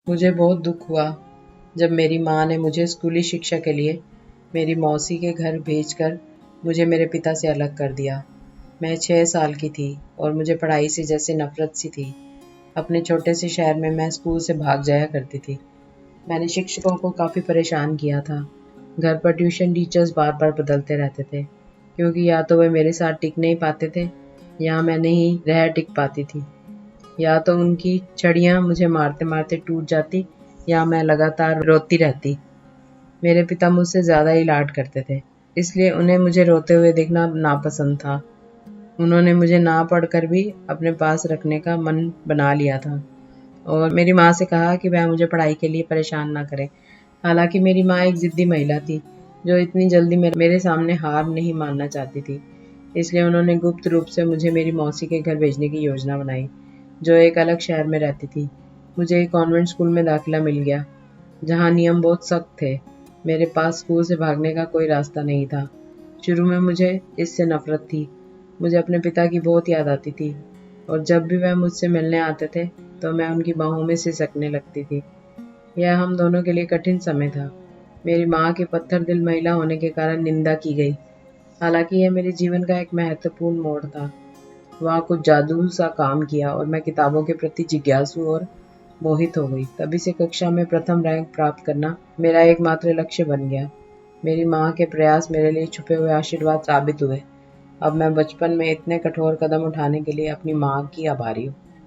मुझे बहुत दुख हुआ जब मेरी माँ ने मुझे स्कूली शिक्षा के लिए मेरी मौसी के घर भेजकर मुझे मेरे पिता से अलग कर दिया। मैं 6 साल की थी और मुझे पढ़ाई से जैसे नफरत सी थी। अपने छोटे से शहर में मैं स्कूल से भाग जाया करती थी। मैंने शिक्षकों को काफ़ी परेशान किया था। घर पर ट्यूशन टीचर्स बार बार बदलते रहते थे, क्योंकि या तो वे मेरे साथ टिक नहीं पाते थे या मैं नहीं रह टिक पाती थी। या तो उनकी छड़ियाँ मुझे मारते मारते टूट जाती या मैं लगातार रोती रहती। मेरे पिता मुझसे ज़्यादा ही लाड करते थे, इसलिए उन्हें मुझे रोते हुए देखना नापसंद था। उन्होंने मुझे ना पढ़कर भी अपने पास रखने का मन बना लिया था और मेरी माँ से कहा कि वह मुझे पढ़ाई के लिए परेशान ना करे। हालांकि मेरी माँ एक ज़िद्दी महिला थी, जो इतनी जल्दी मेरे सामने हार नहीं मानना चाहती थी। इसलिए उन्होंने गुप्त रूप से मुझे मेरी मौसी के घर भेजने की योजना बनाई, जो एक अलग शहर में रहती थी। मुझे एक कॉन्वेंट स्कूल में दाखिला मिल गया, जहाँ नियम बहुत सख्त थे। मेरे पास स्कूल से भागने का कोई रास्ता नहीं था। शुरू में मुझे इससे नफरत थी। मुझे अपने पिता की बहुत याद आती थी और जब भी वह मुझसे मिलने आते थे तो मैं उनकी बाहों में सिसकने लगती थी। यह हम दोनों के लिए कठिन समय था। मेरी माँ की पत्थर दिल महिला होने के कारण निंदा की गई। हालांकि यह मेरे जीवन का एक महत्वपूर्ण मोड़ था। वहाँ कुछ जादू सा काम किया और मैं किताबों के प्रति जिज्ञासु और मोहित हो गई। तभी से कक्षा में प्रथम रैंक प्राप्त करना मेरा एकमात्र लक्ष्य बन गया। मेरी माँ के प्रयास मेरे लिए छुपे हुए आशीर्वाद साबित हुए। अब मैं बचपन में इतने कठोर कदम उठाने के लिए अपनी माँ की आभारी हूँ।